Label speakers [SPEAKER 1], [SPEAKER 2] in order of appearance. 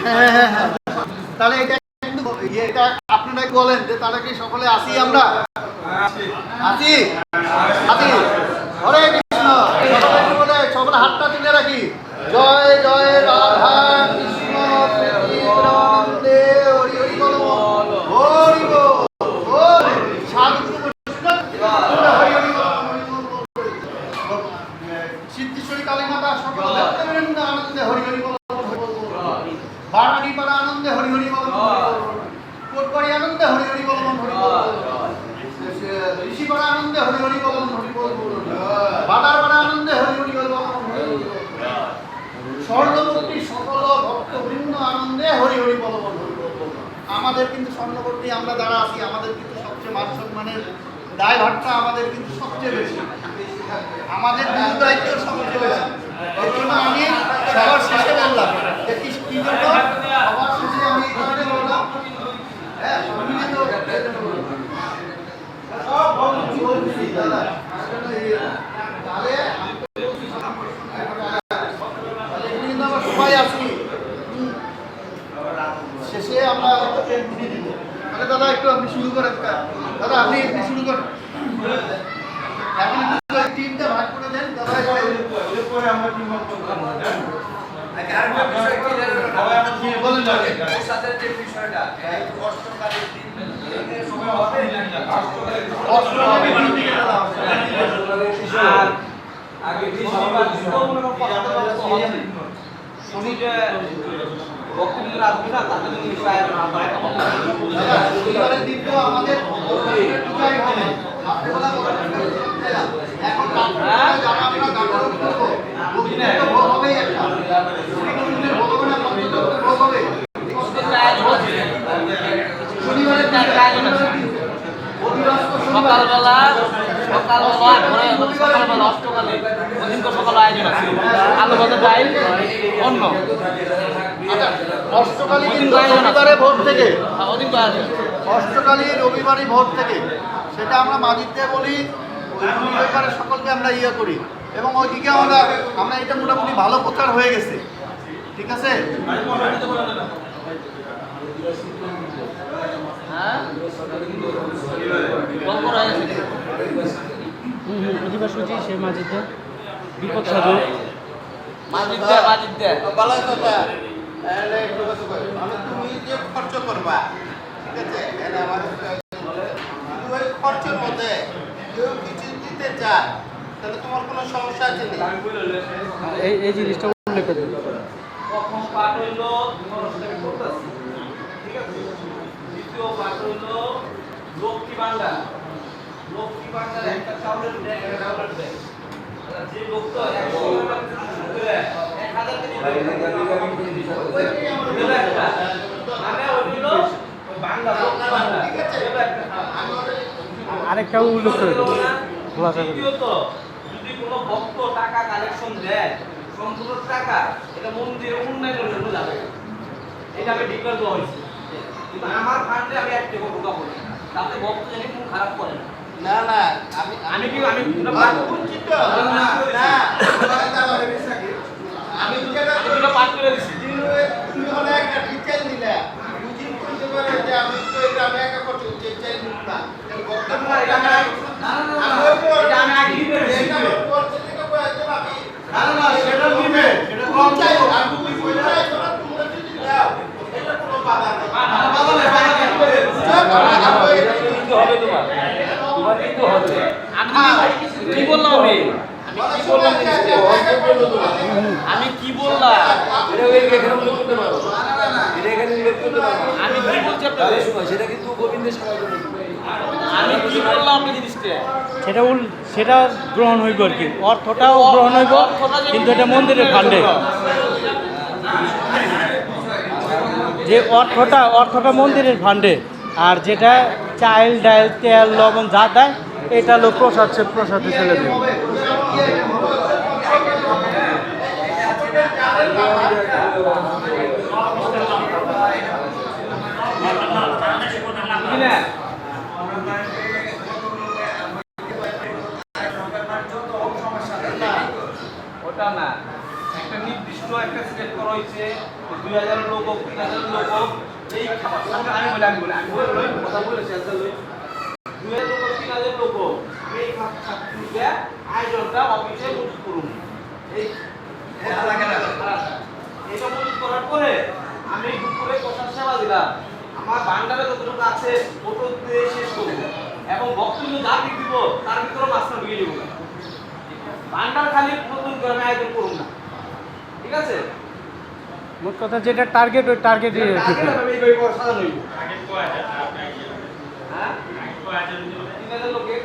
[SPEAKER 1] হ্যাঁ হ্যাঁ হ্যাঁ, তাহলে এটা কিন্তু এটা আপনারা বলেন যে তাহলে কি সকলে আসি আমরা আসি আসি হরে কৃষ্ণ সকলে বলে সকলে হাতটা তুলে রাখি জয় জয় রাধা কৃষ্ণ প্রেমানন্দে হরি হরি বল হরি বল সাধুগুরু হরি হরি বল সিদ্ধেশ্বরী কালী মাতা সকল ভক্তবৃন্দ আনন্দে হরি হরি বল বারাণী পাড়া আনন্দে হরি হরি বল কোটবাড়ি আনন্দে হরি হরি বল হরি বল ঋষিপাড়া আনন্দে হরি হরি বল হরি বল বাটার পাড়া আনন্দে হরি হরি বল স্বর্ণমূর্তি সকল ভক্তবৃন্দ আনন্দে হরি হরি বল হরি বল। আমাদের কিন্তু স্বর্ণমূর্তি আমরা যারা আছি আমাদের কিন্তু সবচেয়ে মান সম্মানের দায়ভারটা আমাদের কিন্তু সবচেয়ে বেশি, আমাদের দায়িত্ব সবচেয়ে বেশি। এর জন্য আমি সবার শেষে বললাম যে কি জন্য সবার শেষে আমি এই কারণে বললাম হ্যাঁ সব বলছি দাদা তাহলে সবাই আসি শেষে আমরা দিয়ে দিব। তাহলে দাদা একটু আপনি শুরু করেন, দাদা আপনি একটু শুরু করেন, এখন টিমটা ভাগ করে দেন দাদা। এরপরে আমরা টিম ভাগ করব।
[SPEAKER 2] সকালবেলা অষ্টকালে অধিক সকাল আয়োজন আছে আলু ভাজা ডাইল অন্য
[SPEAKER 1] অষ্টকালী রবিবারে ভোর থেকে
[SPEAKER 2] অধিক আয়োজন
[SPEAKER 1] অষ্টকালী রবিবারে ভোর থেকে সেটা আমরা মাঝিতে বলি রবিবারে সকলকে আমরা ইয়ে করি এবং ওইদিকে আমরা এটা মোটামুটি ভালো প্রচার হয়ে গেছে, ঠিক আছে।
[SPEAKER 3] অধিবাসী সে মাঝিতে বিপদ সাধু
[SPEAKER 1] তুমি যে খরচ করবা ঠিক আছে, খরচের মধ্যে কেউ কিছু দিতে চায় তাহলে তোমার কোনো সমস্যা আছে না।
[SPEAKER 3] এই জিনিসটা উল্লেখ করে
[SPEAKER 2] প্রথম পাঠ হইল ঠিক আছে, দ্বিতীয় পাঠ হইল লক্ষ্মী ভান্ডার। লক্ষ্মী ভান্ডার একটা চাউলের ব্যাগ একটা চাউলের ব্যাগ যে লোক তো 1000 থেকে
[SPEAKER 3] আরেকটা উল্লেখ করে
[SPEAKER 2] যদি কোনো ভক্ত টাকা কালেকশন দেয় সম্পূর্ণ টাকা এটা মন্দিরে উন্নয়নের জন্য যাবে, এটা আমি ডিক্লেয়ার দেওয়া হয়েছে। কিন্তু আমার ফান্ডে আমি 1 টাকা ঢোকাবো না, তাতে ভক্ত জানি খুব খারাপ করে না।
[SPEAKER 1] না না
[SPEAKER 2] আমি কি আমি
[SPEAKER 1] বঞ্চিত না না আমি
[SPEAKER 2] দুটো পাঠ করে দিছি।
[SPEAKER 1] তুমি হলে একটা ডিটেইল দিলে বুঝিন করতে পারে যে আমি তো এটা আমি একা করতে চাই না বক্তব্য এটা না এটা আমি আগে দিতে এটা করতে থেকে বলতে আমি না না সেটা দিবে সেটা কম চাই আর তুমি কইলাই তোমরা তোমরা যদি দাও এটা কোনো বাধা নেই, বাধা নেই
[SPEAKER 2] হবে তোমার কিন্তু হবে। আমি কি বললাম আমি কি বললাম আমি কি বলছি আপনাদের
[SPEAKER 3] সেটা কিন্তু গোবিন্দের
[SPEAKER 2] আমি কি বললাম আপনি জিনিসটা
[SPEAKER 3] সেটা গ্রহণ হইব আর কি, অর্থটাও গ্রহণ হইব কিন্তু এটা মন্দিরের ফান্ডে যে অর্থটা মন্দিরের ফান্ডে, আর যেটা চাল ডাল তেল লবণ যা দেয় এটা লোক প্রসাদে চলে দেবে।
[SPEAKER 2] ওটা না একটা নির্দিষ্ট একটা সিলেক্ট করা হয়েছে 2000 লোক হোক 3000 লোক হোক এই খাবার আমি বলি কথা বলে শেষ হলো 2000 লোক 3000 লোক হোক এই খাবারটা আয়োজনটা অফিসে মজুত করুন এই এটা মজুত করার পরে আমি দুপুরে কষার সেবা দিলাম আমার ভান্ডারে যতটুকু আছে ওটা দিয়ে শেষ করবো এবং বক্তব্য যা দিব তার ভিতরে মাছটা ঢুকে যাবো ভান্ডার খালি নতুন করে আমি আয়োজন করুন না ঠিক আছে
[SPEAKER 3] মোট কথা যেটা টার্গেট ওই টার্গেট
[SPEAKER 2] আমি এইভাবে সাজানো হইব হ্যাঁ 3000 লোকের